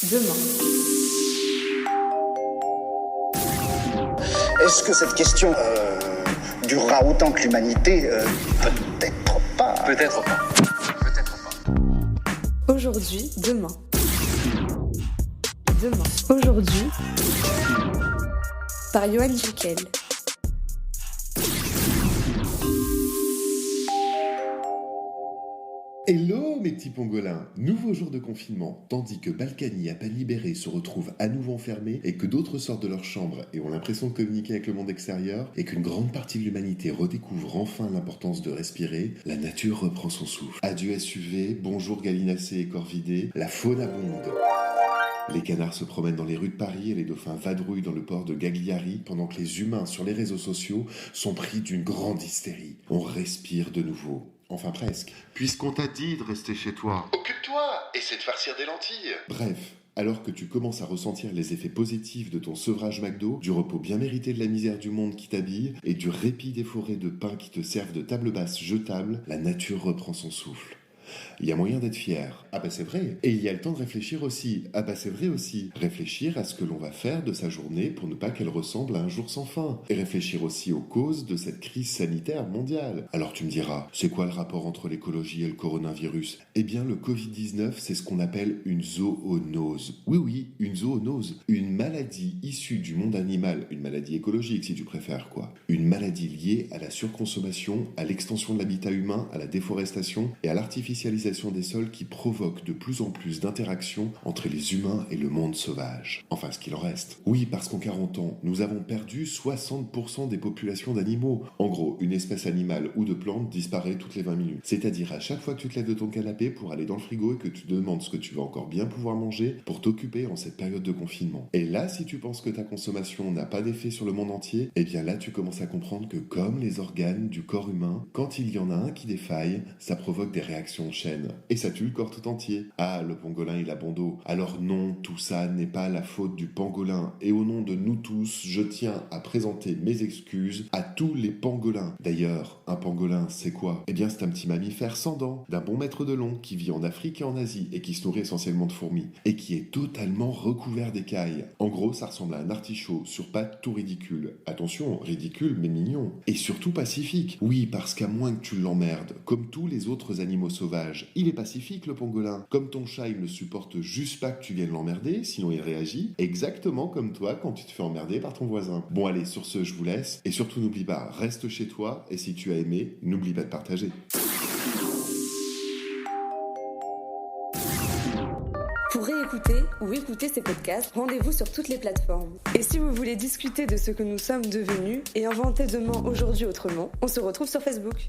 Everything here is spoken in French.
demain. Est-ce que cette question durera autant que l'humanité? Peut-être pas. Peut-être pas. Peut-être pas. Aujourd'hui, demain. Demain. Aujourd'hui, par Johan Jekyll. Hello mes petits pangolins. Nouveau jour de confinement, tandis que Balkany à peine libérés se retrouvent à nouveau enfermés et que d'autres sortent de leur chambre et ont l'impression de communiquer avec le monde extérieur et qu'une grande partie de l'humanité redécouvre enfin l'importance de respirer, la nature reprend son souffle. Adieu SUV, bonjour gallinacés et corvidés, la faune abonde. Les canards se promènent dans les rues de Paris et les dauphins vadrouillent dans le port de Cagliari pendant que les humains sur les réseaux sociaux sont pris d'une grande hystérie. On respire de nouveau. Enfin presque. Puisqu'on t'a dit de rester chez toi. Occupe-toi, essaie de farcir des lentilles. Bref, alors que tu commences à ressentir les effets positifs de ton sevrage McDo, du repos bien mérité de la misère du monde qui t'habille et du répit des forêts de pins qui te servent de table basse jetable, la nature reprend son souffle. Il y a moyen d'être fier. Ah bah c'est vrai. Et il y a le temps de réfléchir aussi. Ah bah c'est vrai aussi. Réfléchir à ce que l'on va faire de sa journée pour ne pas qu'elle ressemble à un jour sans fin. Et réfléchir aussi aux causes de cette crise sanitaire mondiale. Alors tu me diras, c'est quoi le rapport entre l'écologie et le coronavirus? Eh bien le Covid-19, c'est ce qu'on appelle une zoonose. Oui, une zoonose. Une maladie issue du monde animal. Une maladie écologique si tu préfères quoi. Une maladie liée à la surconsommation, à l'extension de l'habitat humain, à la déforestation et à l'artificialisation des sols qui provoque de plus en plus d'interactions entre les humains et le monde sauvage. Enfin, ce qu'il en reste. Oui, parce qu'en 40 ans, nous avons perdu 60% des populations d'animaux. En gros, une espèce animale ou de plante disparaît toutes les 20 minutes. C'est-à-dire à chaque fois que tu te lèves de ton canapé pour aller dans le frigo et que tu te demandes ce que tu vas encore bien pouvoir manger pour t'occuper en cette période de confinement. Et là, si tu penses que ta consommation n'a pas d'effet sur le monde entier, eh bien là, tu commences à comprendre que comme les organes du corps humain, quand il y en a un qui défaille, ça provoque des réactions en chaîne. Et ça tue le corps tout entier. Ah, le pangolin il a bon dos. Alors non, tout ça n'est pas la faute du pangolin. Et au nom de nous tous, je tiens à présenter mes excuses à tous les pangolins. D'ailleurs, un pangolin, c'est quoi? Eh bien, c'est un petit mammifère sans dents, d'un bon mètre de long, qui vit en Afrique et en Asie, et qui se nourrit essentiellement de fourmis, et qui est totalement recouvert d'écailles. En gros, ça ressemble à un artichaut sur pattes tout ridicule. Attention, ridicule mais mignon. Et surtout pacifique. Oui, parce qu'à moins que tu l'emmerdes, comme tous les autres animaux sauvages, il est pacifique le pangolin. Comme ton chat, il ne supporte juste pas que tu viennes l'emmerder, sinon il réagit exactement comme toi quand tu te fais emmerder par ton voisin. Bon allez, sur ce, je vous laisse. Et surtout n'oublie pas, reste chez toi, et si tu as aimé, n'oublie pas de partager. Pour réécouter ou écouter ces podcasts, rendez-vous sur toutes les plateformes. Et si vous voulez discuter de ce que nous sommes devenus et inventer demain, aujourd'hui autrement, on se retrouve sur Facebook.